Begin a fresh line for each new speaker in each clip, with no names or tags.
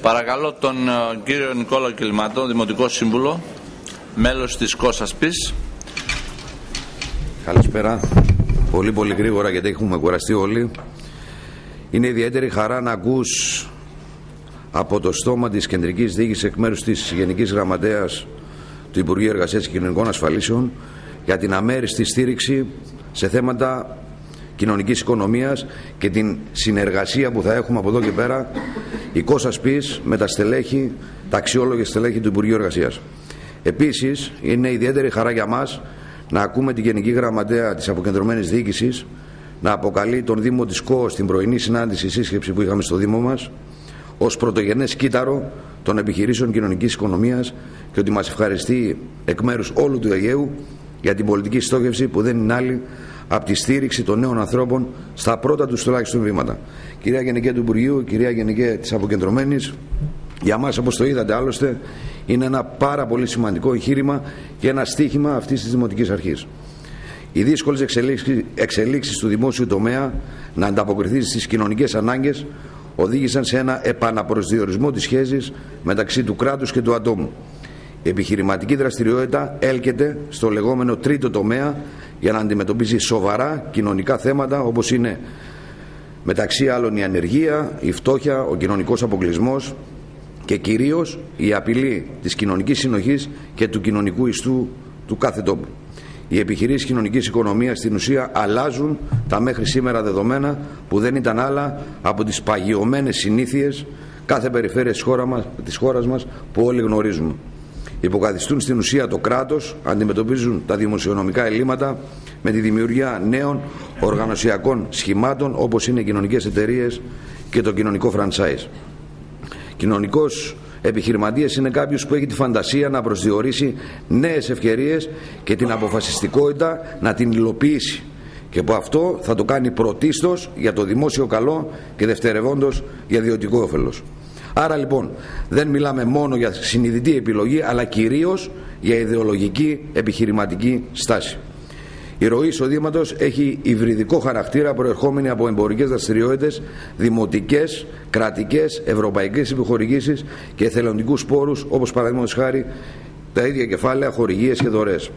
Παρακαλώ τον κύριο Νικόλαο Κιληματό, Δημοτικό Σύμβουλο, μέλος της ΚΟΣΑΣΠΙΣ.
Καλησπέρα. Πολύ γρήγορα, γιατί έχουμε κουραστεί όλοι. Είναι ιδιαίτερη χαρά να ακούς από το στόμα της Κεντρικής Διοίκησης εκ μέρους της Γενικής Γραμματέας του Υπουργείου Εργασίας και Κοινωνικών Ασφαλίσεων για την αμέριστη στήριξη σε θέματα κοινωνικής οικονομίας και την συνεργασία που θα έχουμε από εδώ και πέρα η ΚΟΣΑΣΠΙΣ με τα στελέχη, τα αξιόλογα στελέχη του Υπουργείου Εργασίας. Επίσης, είναι ιδιαίτερη χαρά για μας να ακούμε τη Γενική Γραμματέα της Αποκεντρωμένης Διοίκησης να αποκαλεί τον Δήμο της ΚΟ στην πρωινή συνάντηση σύσκεψη που είχαμε στο Δήμο μας ως πρωτογενές κύτταρο των επιχειρήσεων κοινωνικής οικονομίας και ότι μας ευχαριστεί εκ μέρους όλου του Αιγαίου για την πολιτική στόχευση που δεν είναι άλλη από τη στήριξη των νέων ανθρώπων στα πρώτα τους τουλάχιστον βήματα. Κυρία Γενικέ του Υπουργείου, κυρία Γενικέ της Αποκεντρωμένης, για μας, όπως το είδατε άλλωστε, είναι ένα πάρα πολύ σημαντικό εγχείρημα και ένα στίχημα αυτής της Δημοτικής Αρχής. Οι δύσκολες εξελίξεις του δημόσιου τομέα να ανταποκριθεί στις κοινωνικές ανάγκες οδήγησαν σε ένα επαναπροσδιορισμό της σχέσης μεταξύ του κράτους και του ατόμου. Η επιχειρηματική δραστηριότητα έλκεται στο λεγόμενο τρίτο τομέα για να αντιμετωπίσει σοβαρά κοινωνικά θέματα όπως είναι μεταξύ άλλων η ανεργία, η φτώχεια, ο κοινωνικός αποκλεισμός και κυρίως η απειλή της κοινωνικής συνοχής και του κοινωνικού ιστού του κάθε τόπου. Οι επιχειρήσεις κοινωνικής οικονομίας στην ουσία αλλάζουν τα μέχρι σήμερα δεδομένα που δεν ήταν άλλα από τις παγιωμένες συνήθειες κάθε περιφέρειας της χώρας μας που όλοι γνωρίζουμε. Υποκαθιστούν στην ουσία το κράτος, αντιμετωπίζουν τα δημοσιονομικά ελλείμματα με τη δημιουργία νέων οργανωσιακών σχημάτων όπως είναι οι κοινωνικές εταιρείες και το κοινωνικό franchise. Κοινωνικός επιχειρηματίας είναι κάποιος που έχει τη φαντασία να προσδιορίσει νέες ευκαιρίες και την αποφασιστικότητα να την υλοποιήσει και που αυτό θα το κάνει πρωτίστως για το δημόσιο καλό και δευτερευόντως για ιδιωτικό όφελος. Άρα λοιπόν δεν μιλάμε μόνο για συνειδητή επιλογή αλλά κυρίως για ιδεολογική επιχειρηματική στάση. Η ροή εισοδήματος έχει υβριδικό χαρακτήρα προερχόμενη από εμπορικές δραστηριότητες, δημοτικές, κρατικές, ευρωπαϊκές επιχορηγήσεις και εθελοντικούς πόρους όπως παραδείγματος χάρη τα ίδια κεφάλαια, χορηγίες και δωρεές.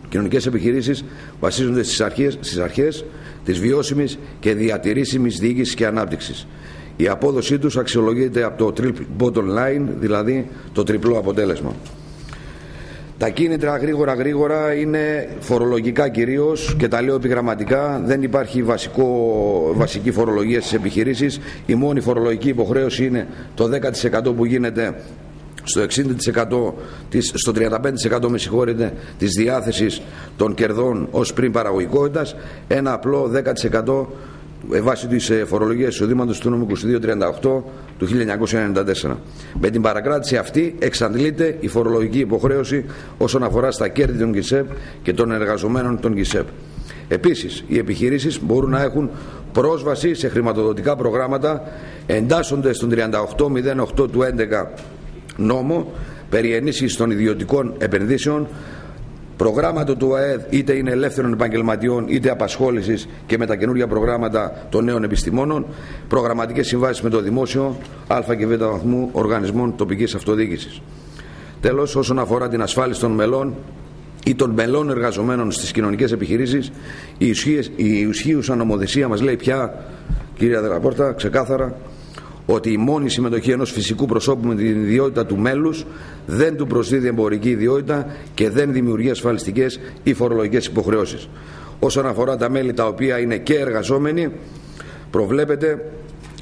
Κοινωνικές επιχειρήσεις βασίζονται στις αρχές της βιώσιμης και διατηρήσιμης διοίκησης και ανάπτυξης. Η απόδοσή τους αξιολογείται από το triple bottom line, δηλαδή το τριπλό αποτέλεσμα. Τα κίνητρα γρήγορα είναι φορολογικά κυρίως και τα λέω επιγραμματικά. Δεν υπάρχει βασική φορολογία στις επιχειρήσεις. Η μόνη φορολογική υποχρέωση είναι το 10% που γίνεται στο 60% στο 35% με συγχωρείτε της διάθεσης των κερδών ως πριν παραγωγικότητας, ένα απλό 10% βάσει της φορολογίας εισοδήματος του νόμου 2238 του 1994. Με την παρακράτηση αυτή εξαντλείται η φορολογική υποχρέωση όσον αφορά στα κέρδη των ΚΙΣΕΠ και των εργαζομένων των ΚΙΣΕΠ. Επίσης, οι επιχειρήσεις μπορούν να έχουν πρόσβαση σε χρηματοδοτικά προγράμματα εντάσσονται στον 3808 του 11 νόμο περί ενίσχυσης των ιδιωτικών επενδύσεων, προγράμματα του ΑΕΔ είτε είναι ελεύθερων επαγγελματιών είτε απασχόλησης και με τα καινούργια προγράμματα των νέων επιστημόνων, προγραμματικές συμβάσεις με το δημόσιο, α και β βαθμού οργανισμών τοπικής αυτοδιοίκησης. Τέλος, όσον αφορά την ασφάλιση των μελών ή των μελών εργαζομένων στις κοινωνικές επιχειρήσεις, η ισχύουσα νομοθεσία μας λέει πια, κυρία Δελαπόρτα, ξεκάθαρα ότι η μόνη συμμετοχή ενός φυσικού προσώπου με την ιδιότητα του μέλους δεν του προσδίδει εμπορική ιδιότητα και δεν δημιουργεί ασφαλιστικές ή φορολογικές υποχρεώσεις. Όσον αφορά τα μέλη τα οποία είναι και εργαζόμενοι, προβλέπεται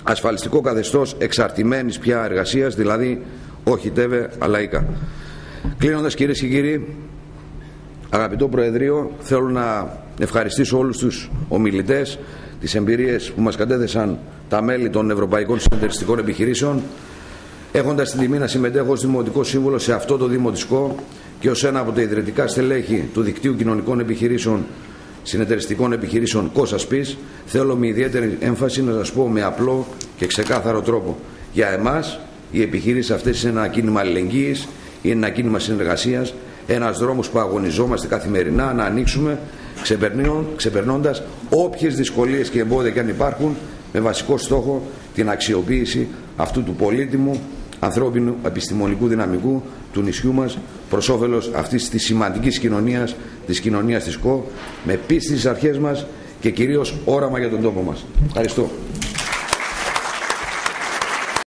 ασφαλιστικό καθεστώς εξαρτημένης πια εργασίας, δηλαδή όχι ΤΕΒΕ αλλά ΙΚΑ. Κλείνοντας, κυρίες και κύριοι, αγαπητό Προεδρείο, θέλω να ευχαριστήσω όλους τους ομιλητές, τις εμπειρίες που μας κατέθεσαν τα μέλη των Ευρωπαϊκών Συνεταιριστικών Επιχειρήσεων, έχοντας την τιμή να συμμετέχω ως Δημοτικό Σύμβουλο σε αυτό το Δήμο της ΚΟ και ως ένα από τα ιδρυτικά στελέχη του Δικτύου Κοινωνικών Επιχειρήσεων Συνεταιριστικών Επιχειρήσεων ΚΟΣΑΣΠΙΣ, θέλω με ιδιαίτερη έμφαση να σας πω με απλό και ξεκάθαρο τρόπο. Για εμάς, οι επιχειρήσεις αυτές είναι ένα κίνημα αλληλεγγύης, είναι ένα κίνημα συνεργασίας, ένας δρόμος που αγωνιζόμαστε καθημερινά να ανοίξουμε, ξεπερνώντας όποιες δυσκολίες και εμπόδια και αν υπάρχουν, με βασικό στόχο την αξιοποίηση αυτού του πολύτιμου ανθρώπινου επιστημονικού δυναμικού του νησιού μας προς όφελος αυτής της σημαντικής κοινωνίας, της κοινωνίας της ΚΟ, με πίστη στις αρχές μας και κυρίως όραμα για τον τόπο μας. Ευχαριστώ.